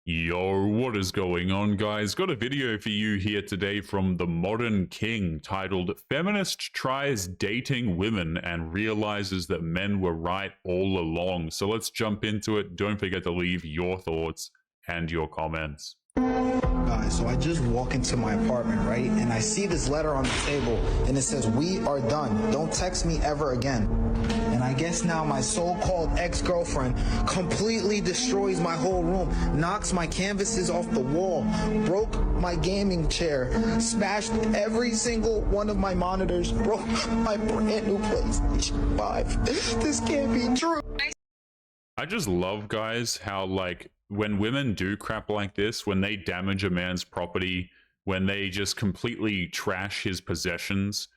Yo, what is going on, guys? Got a video for you here today from the Modern King titled Feminist Tries Dating Women and Realizes That Men Were Right All Along. So let's jump into it. Don't forget to leave your thoughts and your comments. Guys, so I just walk into my apartment, right? And I see this letter on the table and it says, "We are done. Don't text me ever again." And I guess now my so-called ex-girlfriend completely destroys my whole room, knocks my canvases off the wall, broke my gaming chair, smashed every single one of my monitors, broke my brand new PlayStation 5. This can't be true. I just love, guys, how, like, when women do crap like this, when they damage a man's property, when they just completely trash his possessions,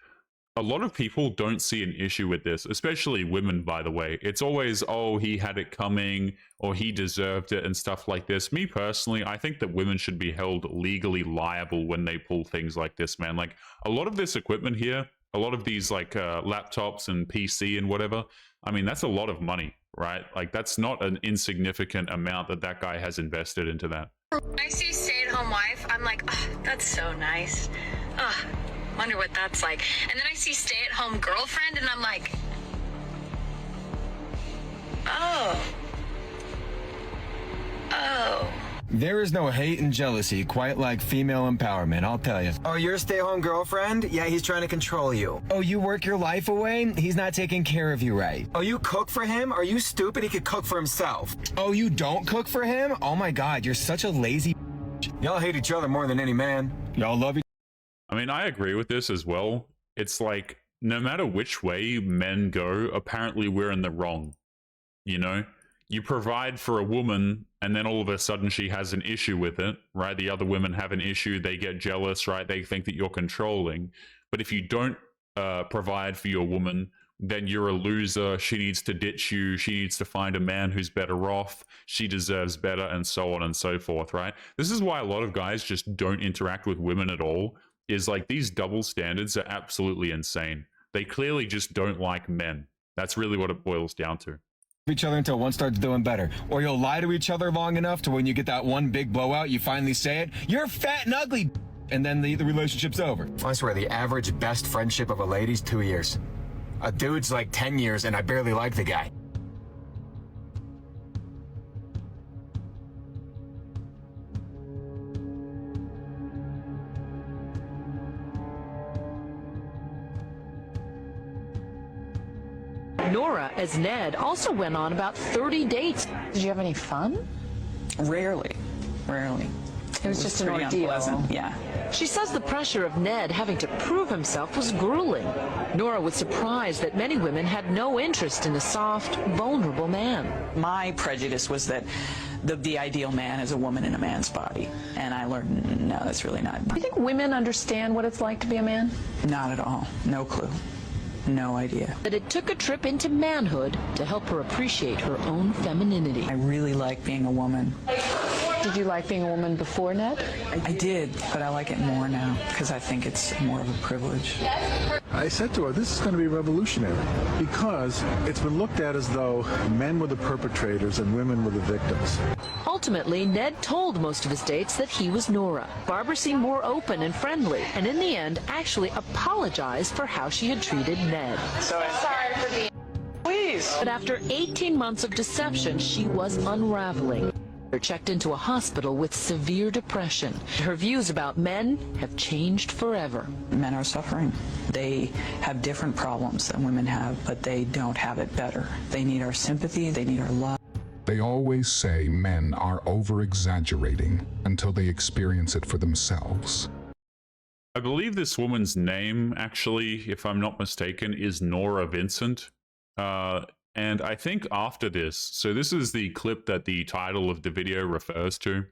a lot of people don't see an issue with this, especially women, by the way. It's always, oh, he had it coming, or he deserved it, and stuff like this. Me personally, I think that women should be held legally liable when they pull things like this, man. Like, a lot of this equipment here, a lot of these, like, laptops and PC and whatever, I mean, that's a lot of money, right? Like, that's not an insignificant amount that that guy has invested into that. When I see stay-at-home wife, I'm like, oh, that's so nice. Wonder what that's like. And then I see stay-at-home girlfriend, and I'm like, oh. There is no hate and jealousy quite like female empowerment, I'll tell you. Oh, you're a stay-home girlfriend? Yeah, he's trying to control you. Oh, you work your life away? He's not taking care of you right. Oh, you cook for him? Are you stupid? He could cook for himself. Oh, you don't cook for him? Oh my God, you're such a lazy. Y'all hate each other more than any man. Y'all love each. I mean, I agree with this as well. It's like, no matter which way men go, apparently we're in the wrong. You know? You provide for a woman, and then all of a sudden she has an issue with it, right? The other women have an issue, they get jealous, right? They think that you're controlling. But if you don't provide for your woman, then you're a loser. She needs to ditch you. She needs to find a man who's better off. She deserves better, and so on and so forth, right? This is why a lot of guys just don't interact with women at all, is like these double standards are absolutely insane. They clearly just don't like men. That's really what it boils down to. Each other until one starts doing better. Or you'll lie to each other long enough to when you get that one big blowout, you finally say it, "You're fat and ugly," and then the relationship's over. I swear, the average best friendship of a lady's 2 years. A dude's like 10 years, and I barely like the guy. Nora, as Ned, also went on about 30 dates. Did you have any fun? Rarely. It was just an pretty ordeal. unpleasant. Yeah. She says the pressure of Ned having to prove himself was grueling. Nora was surprised that many women had no interest in a soft, vulnerable man. My prejudice was that the ideal man is a woman in a man's body. And I learned, no, that's really not. Do you think women understand what it's like to be a man? Not at all. No clue. No idea. That it took a trip into manhood to help her appreciate her own femininity. I really like being a woman. Did you like being a woman before Ned? I did, but I like it more now because I think it's more of a privilege. I said to her, this is going to be revolutionary because it's been looked at as though men were the perpetrators and women were the victims. Ultimately, Ned told most of his dates that he was Nora. Barbara seemed more open and friendly, and in the end actually apologized for how she had treated Ned. Sorry for being... Please. But after 18 months of deception, she was unraveling. Her checked into a hospital with severe depression. Her views about men have changed forever. Men are suffering. They have different problems than women have, but they don't have it better. They need our sympathy. They need our love. They always say men are over-exaggerating until they experience it for themselves. I believe this woman's name, actually, if I'm not mistaken, is Nora Vincent. And I think after this, so this is the clip that the title of the video refers to.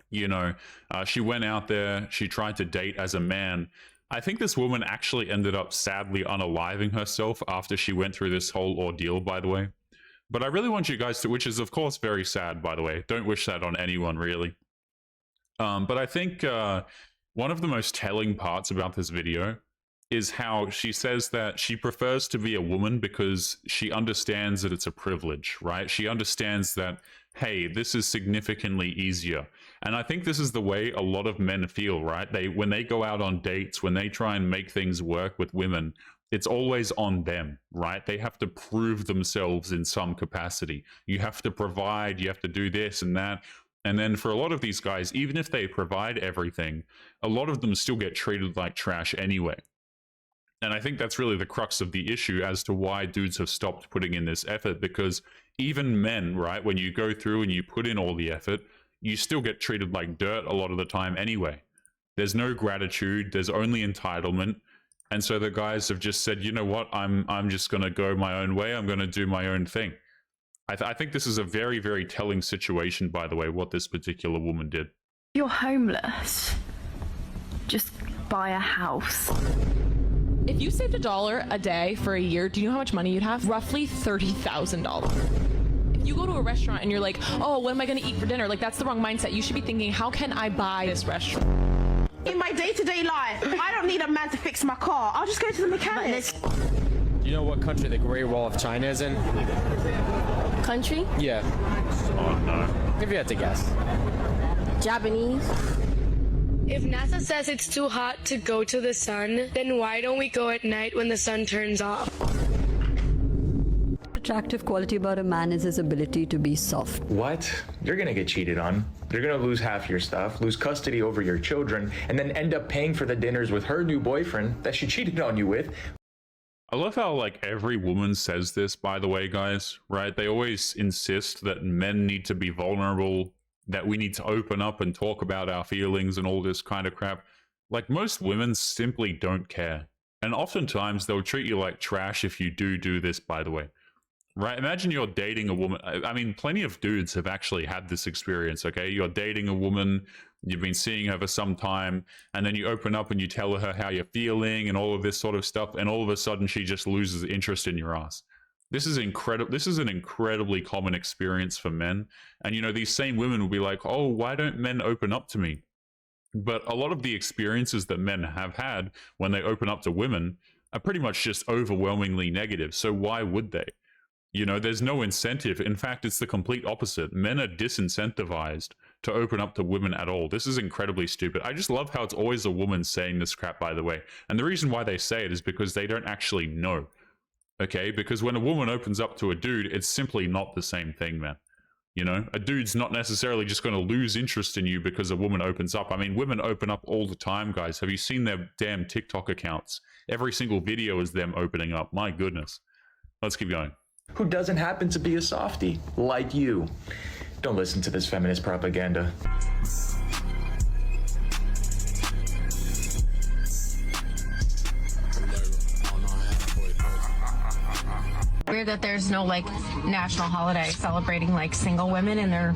You know, she went out there, she tried to date as a man. I think this woman actually ended up sadly unaliving herself after she went through this whole ordeal, by the way. But I really want you guys to, which is of course very sad, by the way. Don't wish that on anyone, really. But I think one of the most telling parts about this video is how she says that she prefers to be a woman because she understands that it's a privilege, right? She understands that hey, this is significantly easier. And I think this is the way a lot of men feel, right? When they go out on dates, when they try and make things work with women, it's always on them, right? They have to prove themselves in some capacity. You have to provide, you have to do this and that. And then for a lot of these guys, even if they provide everything, a lot of them still get treated like trash anyway. And I think that's really the crux of the issue as to why dudes have stopped putting in this effort, because even men, right, when you go through and you put in all the effort, you still get treated like dirt a lot of the time anyway. There's no gratitude, there's only entitlement. And so the guys have just said, you know what, I'm just going to go my own way, I'm going to do my own thing. I think this is a very, very telling situation, by the way, what this particular woman did. You're homeless. Just buy a house. If you saved $1 a day for a year, do you know how much money you'd have? Roughly $30,000. If you go to a restaurant and you're like, oh, what am I going to eat for dinner? Like, that's the wrong mindset. You should be thinking, how can I buy this restaurant? In my day-to-day life, I don't need a man to fix my car. I'll just go to the mechanic. Do you know what country the Great Wall of China is in? Country? Yeah. Oh, no. If you had to guess. Japanese. If NASA says it's too hot to go to the sun, then why don't we go at night when the sun turns off? Attractive quality about a man is his ability to be soft. What? You're gonna get cheated on. You're gonna lose half your stuff, lose custody over your children, and then end up paying for the dinners with her new boyfriend that she cheated on you with. I love how, like, every woman says this, by the way, guys, right? They always insist that men need to be vulnerable, that we need to open up and talk about our feelings and all this kind of crap. Like, most women simply don't care. And oftentimes they'll treat you like trash if you do this, by the way. Right? Imagine you're dating a woman. I mean, plenty of dudes have actually had this experience, okay? You're dating a woman, you've been seeing her for some time, and then you open up and you tell her how you're feeling and all of this sort of stuff, and all of a sudden she just loses interest in your ass. This is incredible. This is an incredibly common experience for men. And, you know, these same women will be like, oh, why don't men open up to me? But a lot of the experiences that men have had when they open up to women are pretty much just overwhelmingly negative. So why would they? You know, there's no incentive. In fact, it's the complete opposite. Men are disincentivized to open up to women at all. This is incredibly stupid. I just love how it's always a woman saying this crap, by the way. And the reason why they say it is because they don't actually know. Okay? Because when a woman opens up to a dude, it's simply not the same thing, man. You know, a dude's not necessarily just going to lose interest in you because a woman opens up. I mean, women open up all the time, guys. Have you seen their damn TikTok accounts? Every single video is them opening up. My goodness. Let's keep going. Who doesn't happen to be a softie like you. Don't listen to this feminist propaganda. Weird that there's no like national holiday celebrating like single women in their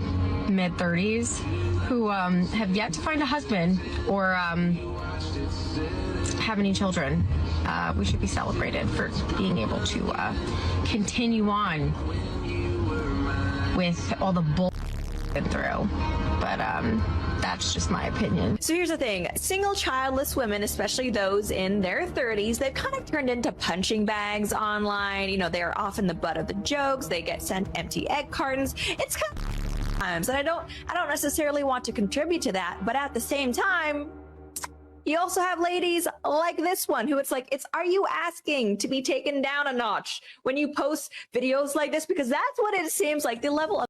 mid-30s who have yet to find a husband or have any children. We should be celebrated for being able to continue on with all the bull been through. But that's just my opinion. So here's the thing. Single childless women, especially those in their 30s, they've kind of turned into punching bags online. You know, they're often the butt of the jokes. They get sent empty egg cartons. It's kind of times, and I don't necessarily want to contribute to that, but at the same time, you also have ladies like this one who it's like, are you asking to be taken down a notch when you post videos like this? Because that's what it seems like, the level of...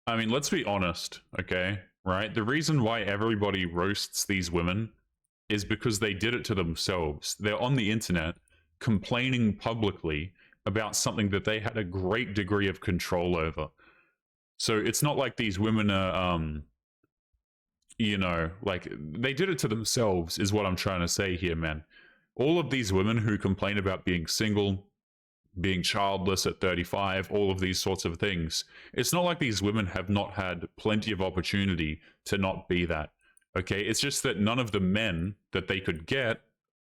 I mean, let's be honest, okay? Right? The reason why everybody roasts these women is because they did it to themselves. They're on the internet complaining publicly about something that they had a great degree of control over. So it's not like these women are... you know, like, they did it to themselves is what I'm trying to say here, man. All of these women who complain about being single, being childless at 35, all of these sorts of things, it's not like these women have not had plenty of opportunity to not be that, okay? It's just that none of the men that they could get,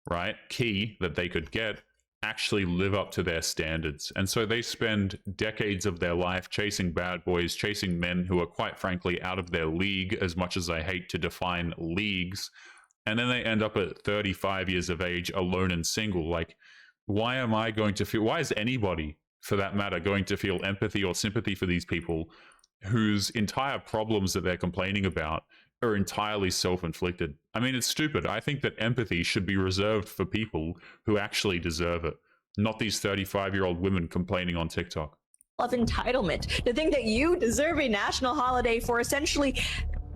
right, that they could get, actually live up to their standards. And so they spend decades of their life chasing bad boys, chasing men who are quite frankly out of their league, as much as I hate to define leagues. And then they end up at 35 years of age, alone and single. Like, why am I going to feel, why is anybody, for that matter, going to feel empathy or sympathy for these people whose entire problems that they're complaining about are entirely self-inflicted. I mean, it's stupid. I think that empathy should be reserved for people who actually deserve it, not these 35-year-old women complaining on TikTok. Of entitlement to think that you deserve a national holiday for essentially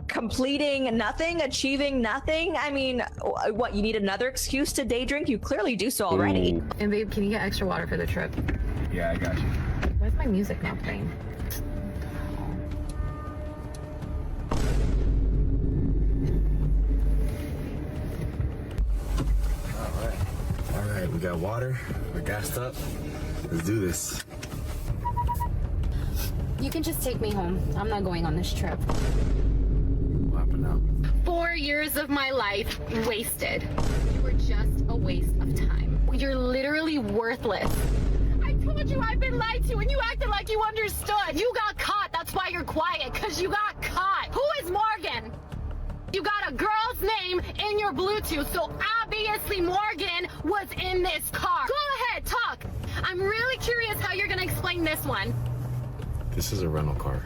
completing nothing, achieving nothing. I mean, what, you need another excuse to day drink? You clearly do so already. Ooh. And babe, can you get extra water for the trip? Yeah, I got you. Why's my music not playing? All right, we got water, we're gassed up. Let's do this. You can just take me home. I'm not going on this trip. What happened now? 4 years of my life wasted. You were just a waste of time. You're literally worthless. I told you I've been lied to and you acted like you understood. You got caught. That's why you're quiet, because you got caught. Who is Morgan? You got a girl's name in your Bluetooth, so obviously Morgan was in this car. Go ahead, talk. I'm really curious how you're gonna explain this one. This is a rental car.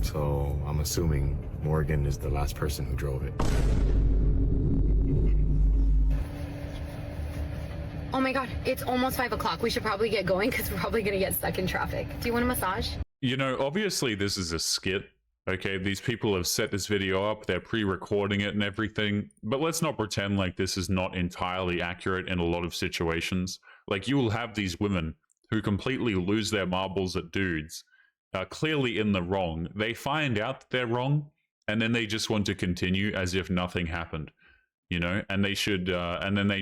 So I'm assuming Morgan is the last person who drove it. Oh my God, it's almost 5 o'clock. We should probably get going because we're probably gonna get stuck in traffic. Do you want a massage? You know, obviously this is a skit. Okay, these people have set this video up, they're pre-recording it and everything, but let's not pretend like this is not entirely accurate in a lot of situations. Like, you will have these women who completely lose their marbles at dudes, clearly in the wrong. They find out that they're wrong, and then they just want to continue as if nothing happened, you know? And they should, and then they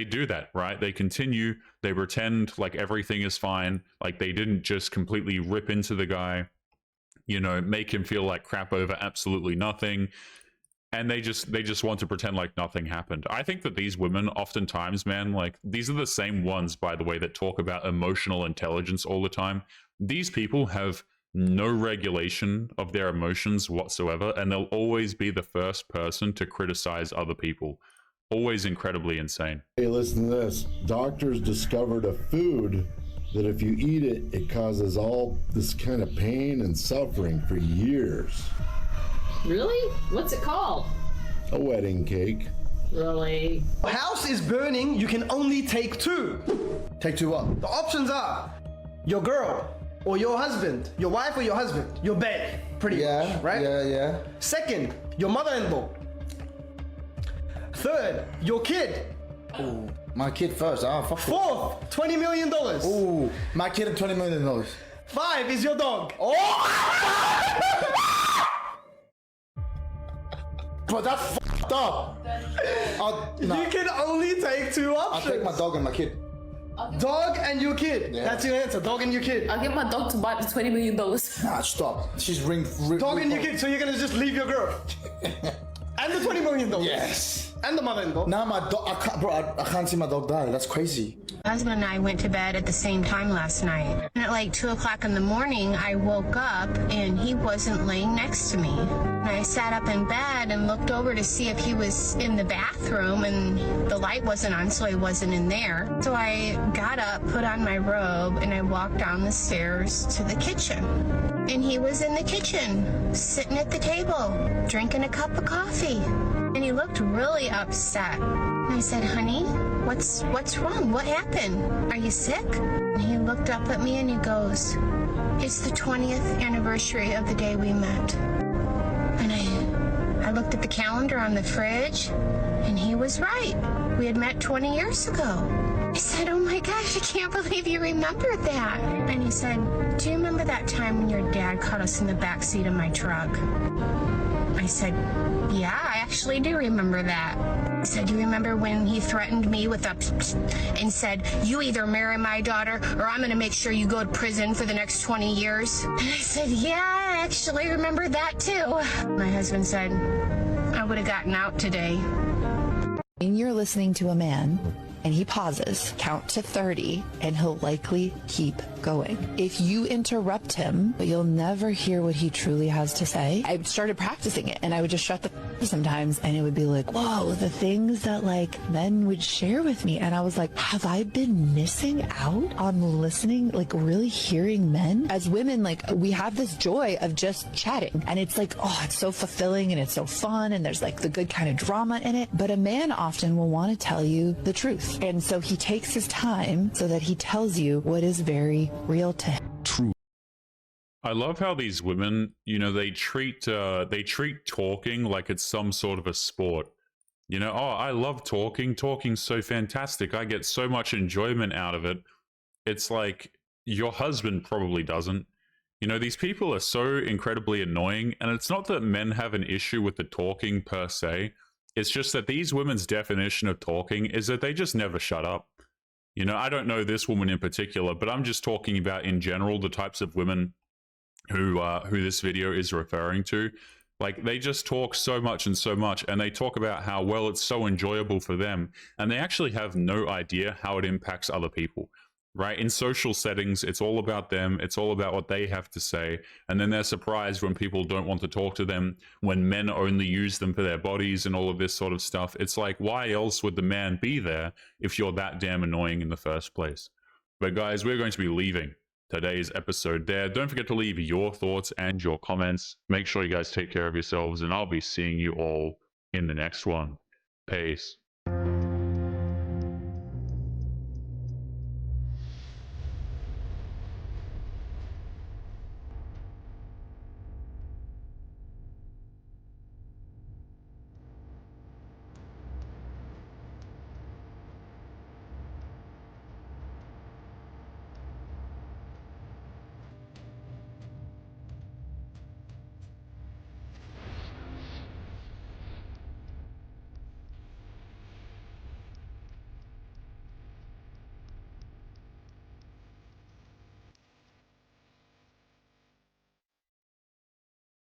do that, right? They continue, they pretend like everything is fine, like they didn't just completely rip into the guy, you know, make him feel like crap over absolutely nothing. And they just want to pretend like nothing happened. I think that these women oftentimes, man, like, these are the same ones, by the way, that talk about emotional intelligence all the time. These people have no regulation of their emotions whatsoever, and they'll always be the first person to criticize other people. Always incredibly insane. Hey, listen to this. Doctors discovered a food that if you eat it, it causes all this kind of pain and suffering for years. Really? What's it called? A wedding cake. Really? House is burning, you can only take two. Take two what? The options are your girl or your husband, your wife or your husband, your babe, pretty much, right? Yeah. Second, your mother-in-law. Third, your kid. Ooh, my kid first. Ah, fuck. Fourth, $20 million. Ooh, my kid and $20 million. 5 is your dog. Oh! But that's fucked up. You can only take two options. I'll take my dog and my kid. Dog and your kid. Yeah. That's your answer. Dog and your kid. I'll get my dog to buy the $20 million. Nah, stop. She's ring. Dog and your kid. So you're gonna just leave your girl and the $20 million. Yes. And the mother-in-law. Now my dog. I can't see my dog die. That's crazy. My husband and I went to bed at the same time last night. And at like 2 o'clock in the morning, I woke up and he wasn't laying next to me. And I sat up in bed and looked over to see if he was in the bathroom, and the light wasn't on, so he wasn't in there. So I got up, put on my robe, and I walked down the stairs to the kitchen. And he was in the kitchen, sitting at the table, drinking a cup of coffee. And he looked really upset. And I said, honey, what's wrong? What happened? Are you sick? And he looked up at me and he goes, it's the 20th anniversary of the day we met. And I looked at the calendar on the fridge, and he was right. We had met 20 years ago. I said, oh my gosh, I can't believe you remembered that. And he said, do you remember that time when your dad caught us in the back seat of my truck? I said, yeah, I actually do remember that. He said, do you remember when he threatened me with a and said, you either marry my daughter or I'm going to make sure you go to prison for the next 20 years? And I said, yeah, I actually remember that too. My husband said, I would have gotten out today. And you're listening to a man, and he pauses, count to 30, and he'll likely keep going. If you interrupt him, you'll never hear what he truly has to say. I started practicing it, and I would just shut the sometimes, and it would be like, whoa, the things that like men would share with me. And I was like, have I been missing out on listening, like really hearing men? As women, like we have this joy of just chatting, and it's like, oh, it's so fulfilling and it's so fun, and there's like the good kind of drama in it. But a man often will want to tell you the truth. And so he takes his time so that he tells you what is very real to him. True. I love how these women, you know, they treat talking like it's some sort of a sport. You know, oh, I love talking. Talking's so fantastic. I get so much enjoyment out of it. It's like your husband probably doesn't. You know, these people are so incredibly annoying, and it's not that men have an issue with the talking per se. It's just that these women's definition of talking is that they just never shut up. You know, I don't know this woman in particular, but I'm just talking about in general the types of women who this video is referring to. Like, they just talk so much, and they talk about how, well, it's so enjoyable for them, and they actually have no idea how it impacts other people, right? In social settings, it's all about them, it's all about what they have to say, and then they're surprised when people don't want to talk to them, when men only use them for their bodies and all of this sort of stuff. It's like, why else would the man be there if you're that damn annoying in the first place? But guys, we're going to be leaving today's episode there. Don't forget to leave your thoughts and your comments. Make sure you guys take care of yourselves, and I'll be seeing you all in the next one. Peace.